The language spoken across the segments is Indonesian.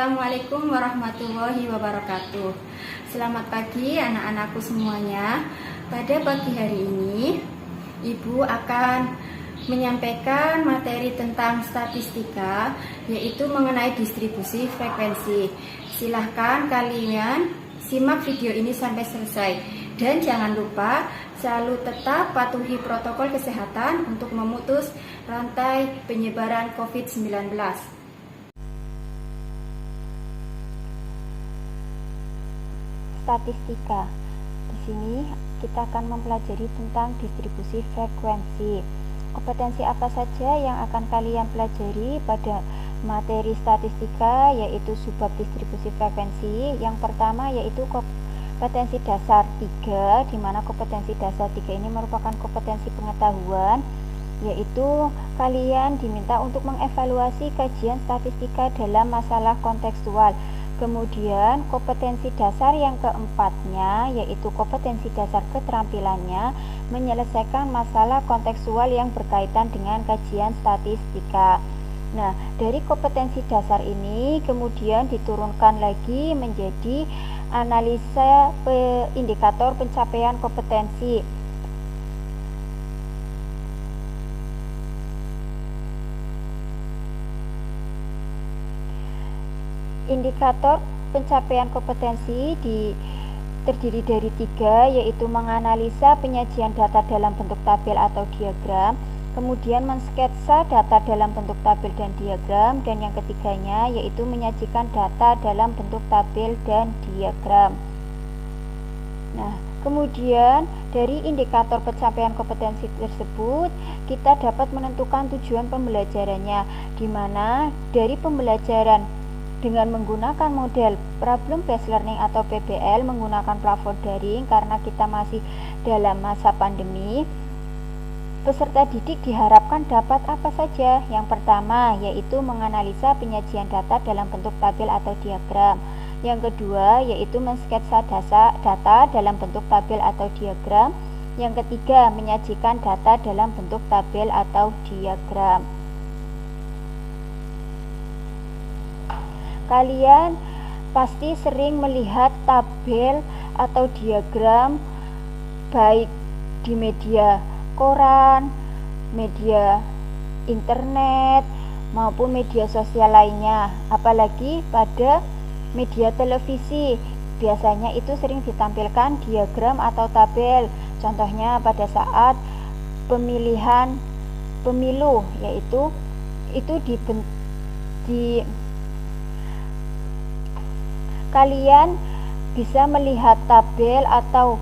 Assalamualaikum warahmatullahi wabarakatuh. Selamat pagi anak-anakku semuanya. Pada pagi hari ini, Ibu akan menyampaikan materi tentang statistika, yaitu mengenai distribusi frekuensi. Silahkan kalian simak video ini sampai selesai. Dan jangan lupa selalu tetap patuhi protokol kesehatan untuk memutus rantai penyebaran COVID-19. Statistika. Di sini kita akan mempelajari tentang distribusi frekuensi. Kompetensi apa saja yang akan kalian pelajari pada materi statistika, yaitu subbab distribusi frekuensi. Yang pertama yaitu kompetensi dasar 3, di mana kompetensi dasar 3 ini merupakan kompetensi pengetahuan, yaitu kalian diminta untuk mengevaluasi kajian statistika dalam masalah kontekstual. Kemudian kompetensi dasar yang keempatnya yaitu kompetensi dasar keterampilannya menyelesaikan masalah kontekstual yang berkaitan dengan kajian statistika. Nah, dari kompetensi dasar ini kemudian diturunkan lagi menjadi analisa indikator pencapaian kompetensi. Indikator pencapaian kompetensi terdiri dari 3, yaitu menganalisa penyajian data dalam bentuk tabel atau diagram, kemudian mensketsa data dalam bentuk tabel dan diagram, dan yang ketiganya yaitu menyajikan data dalam bentuk tabel dan diagram. Nah, kemudian dari indikator pencapaian kompetensi tersebut kita dapat menentukan tujuan pembelajarannya, di mana dari pembelajaran dengan menggunakan model problem based learning atau PBL menggunakan platform daring karena kita masih dalam masa pandemi, peserta didik diharapkan dapat apa saja. Yang pertama yaitu menganalisa penyajian data dalam bentuk tabel atau diagram. Yang kedua yaitu mensketsa data dalam bentuk tabel atau diagram. Yang ketiga menyajikan data dalam bentuk tabel atau diagram. Kalian pasti sering melihat tabel atau diagram baik di media koran, media internet, maupun media sosial lainnya. Apalagi pada media televisi, biasanya itu sering ditampilkan diagram atau tabel. Contohnya pada saat pemilihan pemilu, yaitu kalian bisa melihat tabel atau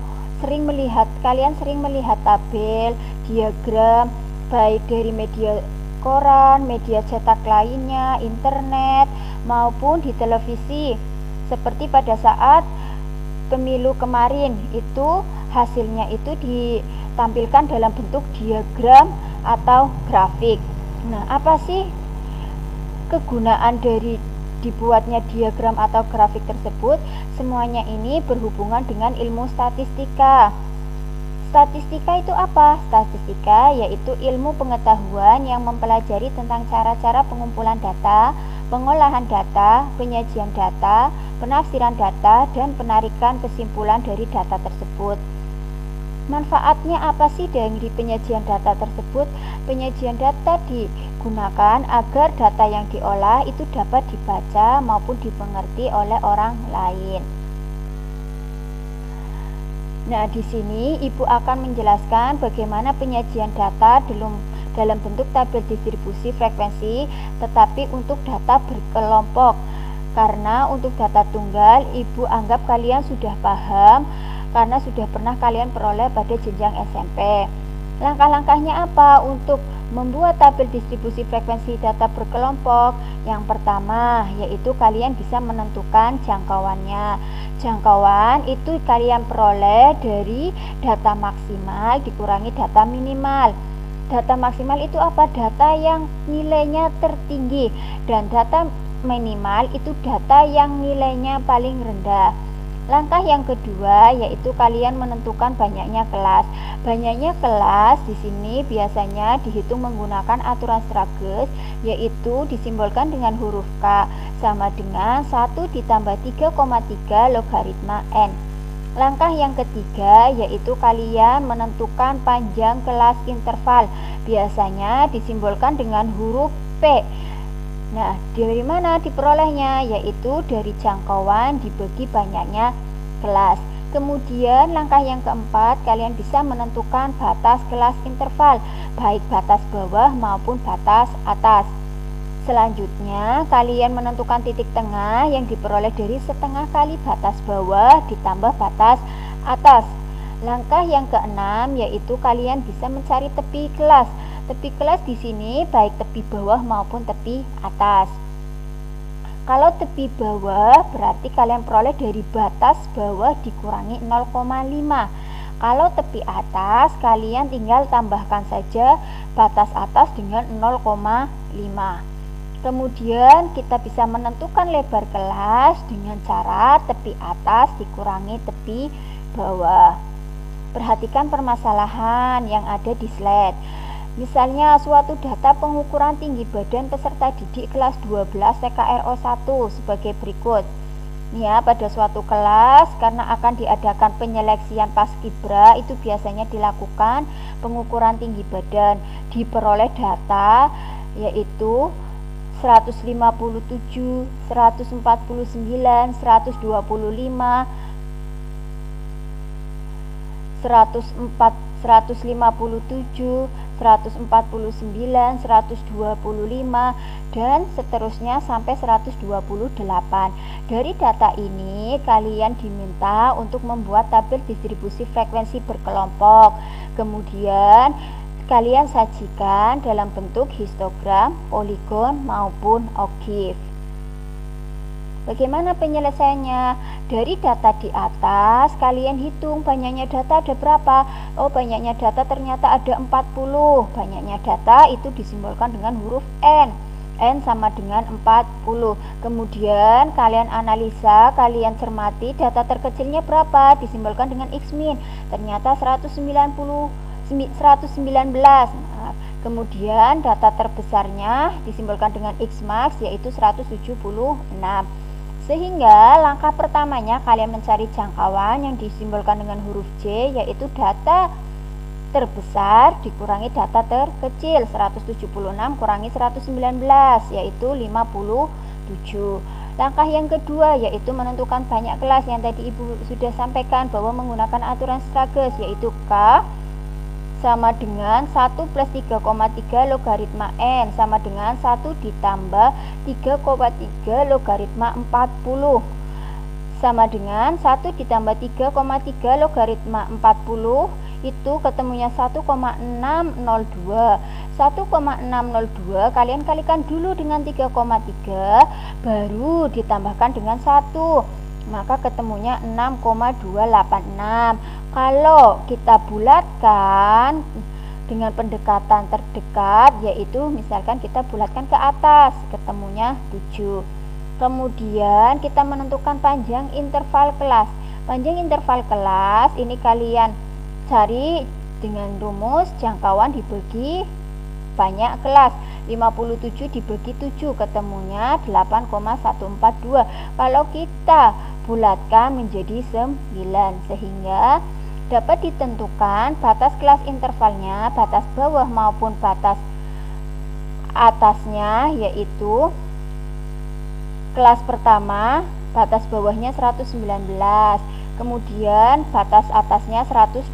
kalian sering melihat tabel, diagram baik dari media koran, media cetak lainnya, internet maupun di televisi. Seperti pada saat pemilu kemarin, itu hasilnya itu ditampilkan dalam bentuk diagram atau grafik. Nah, apa sih kegunaan dari dibuatnya diagram atau grafik tersebut? Semuanya ini berhubungan dengan ilmu statistika. Statistika itu apa? Statistika yaitu ilmu pengetahuan yang mempelajari tentang cara-cara pengumpulan data, pengolahan data, penyajian data, penafsiran data, dan penarikan kesimpulan dari data tersebut. Manfaatnya apa sih dari penyajian data tersebut? Penyajian data digunakan agar data yang diolah itu dapat dibaca maupun dimengerti oleh orang lain. Nah, di sini Ibu akan menjelaskan bagaimana penyajian data dalam bentuk tabel distribusi frekuensi, tetapi untuk data berkelompok. Karena untuk data tunggal, Ibu anggap kalian sudah paham karena sudah pernah kalian peroleh pada jenjang SMP. Langkah-langkahnya apa untuk membuat tabel distribusi frekuensi data berkelompok? Yang pertama yaitu kalian bisa menentukan jangkauannya. Jangkauan itu kalian peroleh dari data maksimal dikurangi data minimal. Data maksimal itu apa? Data yang nilainya tertinggi, dan data minimal itu data yang nilainya paling rendah. Langkah yang kedua yaitu kalian menentukan banyaknya kelas. Banyaknya kelas di sini biasanya dihitung menggunakan aturan Strages, yaitu disimbolkan dengan huruf K sama dengan 1 ditambah 3,3 logaritma N. Langkah yang ketiga yaitu kalian menentukan panjang kelas interval. Biasanya disimbolkan dengan huruf P. Nah, dari mana diperolehnya? Yaitu dari jangkauan dibagi banyaknya kelas. Kemudian langkah yang keempat, kalian bisa menentukan batas kelas interval, baik batas bawah maupun batas atas. Selanjutnya, kalian menentukan titik tengah yang diperoleh dari setengah kali batas bawah ditambah batas atas. Langkah yang keenam yaitu kalian bisa mencari tepi kelas. Tepi kelas di sini baik tepi bawah maupun tepi atas. Kalau tepi bawah berarti kalian peroleh dari batas bawah dikurangi 0,5. Kalau tepi atas kalian tinggal tambahkan saja batas atas dengan 0,5. Kemudian kita bisa menentukan lebar kelas dengan cara tepi atas dikurangi tepi bawah. Perhatikan permasalahan yang ada di slide. Misalnya suatu data pengukuran tinggi badan peserta didik kelas 12 TKRO1 sebagai berikut. Ya, pada suatu kelas karena akan diadakan penyeleksian paskibra itu biasanya dilakukan pengukuran tinggi badan. Diperoleh data yaitu 157, 149, 125, 157, 149, 125 dan seterusnya sampai 128. Dari data ini kalian diminta untuk membuat tabel distribusi frekuensi berkelompok. Kemudian kalian sajikan dalam bentuk histogram, poligon maupun ogive. Bagaimana penyelesaiannya? Dari data di atas kalian hitung banyaknya data ada berapa. Oh, banyaknya data ternyata ada 40. Banyaknya data itu disimbolkan dengan huruf N. N sama dengan 40. Kemudian kalian analisa, kalian cermati data terkecilnya berapa, disimbolkan dengan X min. Ternyata 119. Kemudian data terbesarnya disimbolkan dengan X max yaitu 176. Sehingga langkah pertamanya kalian mencari jangkauan yang disimbolkan dengan huruf J, yaitu data terbesar dikurangi data terkecil. 176 kurangi 119 yaitu 57. Langkah yang kedua yaitu menentukan banyak kelas yang tadi Ibu sudah sampaikan bahwa menggunakan aturan Strages, yaitu K sama dengan 1 plus 3,3 logaritma N sama dengan 1 ditambah 3,3 logaritma 40 sama dengan 1 ditambah 3,3 logaritma 40 itu ketemunya 1,602. 1,602 kalian kalikan dulu dengan 3,3 baru ditambahkan dengan 1, maka ketemunya 6,286. Kalau kita bulatkan dengan pendekatan terdekat, yaitu misalkan kita bulatkan ke atas, ketemunya 7. Kemudian kita menentukan panjang interval kelas. Panjang interval kelas ini kalian cari dengan rumus jangkauan dibagi banyak kelas. 57 dibagi 7 ketemunya 8,142. Kalau kita bulatkan menjadi 9, sehingga dapat ditentukan batas kelas intervalnya, batas bawah maupun batas atasnya, yaitu kelas pertama batas bawahnya 119, kemudian batas atasnya 127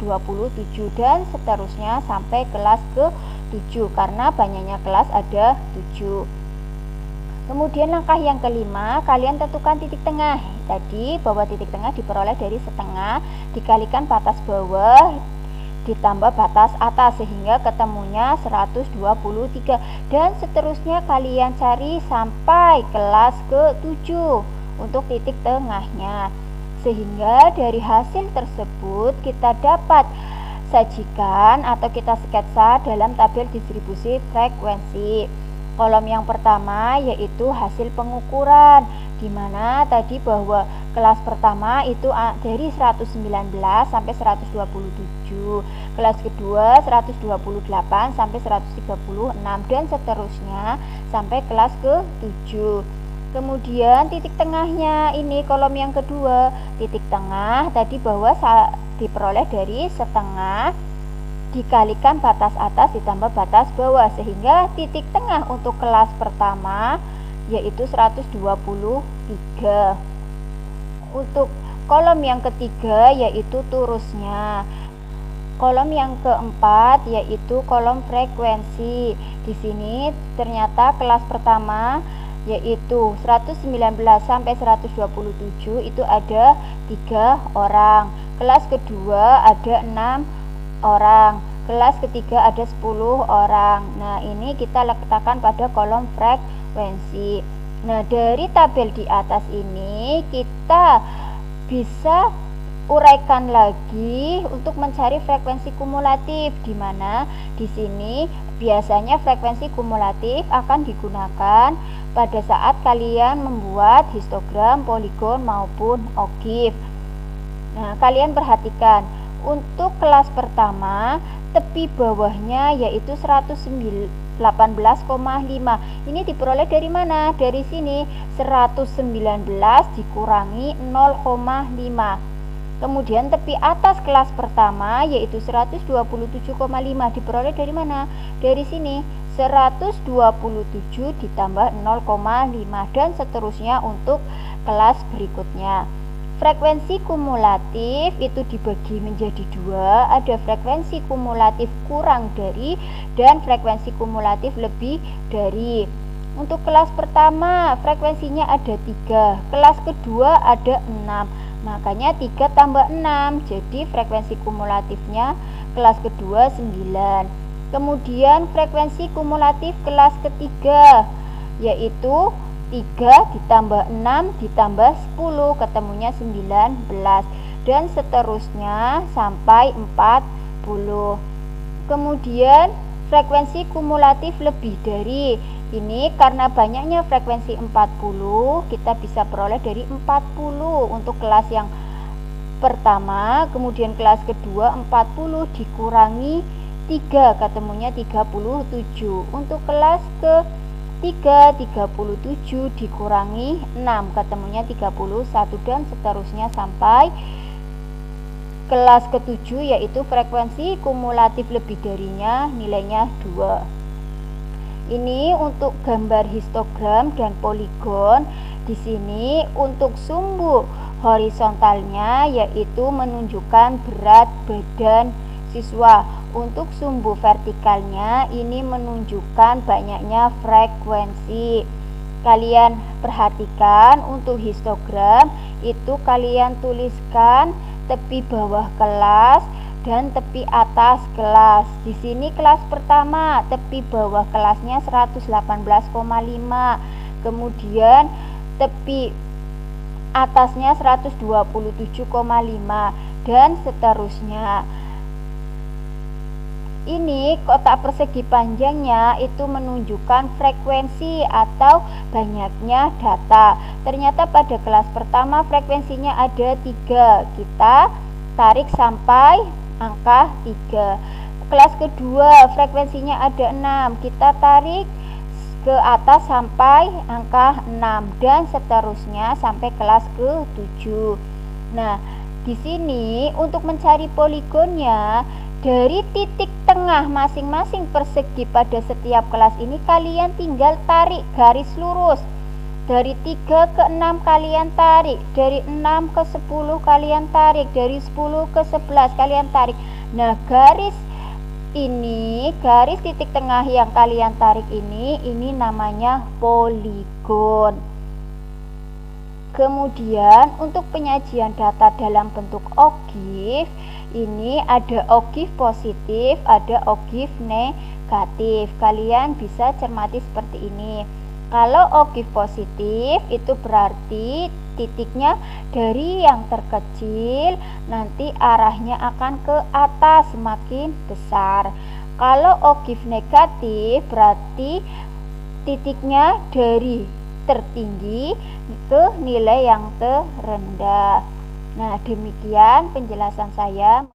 dan seterusnya sampai kelas ke-7 karena banyaknya kelas ada 7. Kemudian langkah yang kelima, kalian tentukan titik tengah. Tadi bahwa titik tengah diperoleh dari setengah dikalikan batas bawah ditambah batas atas sehingga ketemunya 123 dan seterusnya kalian cari sampai kelas ke-7 untuk titik tengahnya. Sehingga dari hasil tersebut kita dapat sajikan atau kita sketsa dalam tabel distribusi frekuensi. Kolom yang pertama yaitu hasil pengukuran, di mana tadi bahwa kelas pertama itu dari 119 sampai 127, kelas kedua 128 sampai 136 dan seterusnya sampai kelas ke-7. Kemudian titik tengahnya ini kolom yang kedua, titik tengah tadi bahwa diperoleh dari setengah dikalikan batas atas ditambah batas bawah, sehingga titik tengah untuk kelas pertama yaitu 123. Untuk kolom yang ketiga yaitu turusnya. Kolom yang keempat yaitu kolom frekuensi. Di sini ternyata kelas pertama yaitu 119 sampai 127 itu ada 3 orang. Kelas kedua ada 6 orang, kelas ketiga ada 10 orang. Nah, ini kita letakkan pada kolom frekuensi. Nah, dari tabel di atas ini kita bisa uraikan lagi untuk mencari frekuensi kumulatif, di mana di sini biasanya frekuensi kumulatif akan digunakan pada saat kalian membuat histogram, poligon maupun ogive. Nah, kalian perhatikan untuk kelas pertama tepi bawahnya yaitu 118,5. Ini diperoleh dari mana? Dari sini 119 dikurangi 0,5. Kemudian tepi atas kelas pertama yaitu 127,5 diperoleh dari mana? Dari sini 127 ditambah 0,5 dan seterusnya untuk kelas berikutnya. Frekuensi kumulatif itu dibagi menjadi 2, ada frekuensi kumulatif kurang dari dan frekuensi kumulatif lebih dari. Untuk kelas pertama frekuensinya ada 3, kelas kedua ada 6, makanya 3 tambah 6, jadi frekuensi kumulatifnya kelas kedua 9. Kemudian frekuensi kumulatif kelas ketiga yaitu 3 ditambah 6 ditambah 10 ketemunya 19 dan seterusnya sampai 40. Kemudian frekuensi kumulatif lebih dari, ini karena banyaknya frekuensi 40 kita bisa peroleh dari 40 untuk kelas yang pertama. Kemudian kelas kedua 40 dikurangi 3 ketemunya 37. Untuk kelas ke 37 dikurangi 6 ketemunya 31 dan seterusnya sampai kelas ke-7 yaitu frekuensi kumulatif lebih darinya nilainya 2. Ini untuk gambar histogram dan poligon. Di sini untuk sumbu horizontalnya yaitu menunjukkan berat badan siswa. Untuk sumbu vertikalnya ini menunjukkan banyaknya frekuensi. Kalian perhatikan untuk histogram itu kalian tuliskan tepi bawah kelas dan tepi atas kelas. Di sini kelas pertama tepi bawah kelasnya 118,5. Kemudian tepi atasnya 127,5 dan seterusnya. Ini kotak persegi panjangnya itu menunjukkan frekuensi atau banyaknya data. Ternyata pada kelas pertama frekuensinya ada 3. Kita tarik sampai angka 3. Kelas kedua frekuensinya ada 6. Kita tarik ke atas sampai angka 6 dan seterusnya sampai kelas ke-7. Nah, di sini untuk mencari poligonnya, dari titik tengah masing-masing persegi pada setiap kelas ini kalian tinggal tarik garis lurus. Dari 3 ke 6 kalian tarik, dari 6 ke 10 kalian tarik, dari 10 ke 11 kalian tarik. Nah, garis ini, garis titik tengah yang kalian tarik ini namanya poligon. Kemudian untuk penyajian data dalam bentuk ogive, ini ada ogive positif, ada ogive negatif. Kalian bisa cermati seperti ini. Kalau ogive positif itu berarti titiknya dari yang terkecil nanti arahnya akan ke atas semakin besar. Kalau ogive negatif berarti titiknya dari tertinggi ke nilai yang terendah. Nah, demikian penjelasan saya.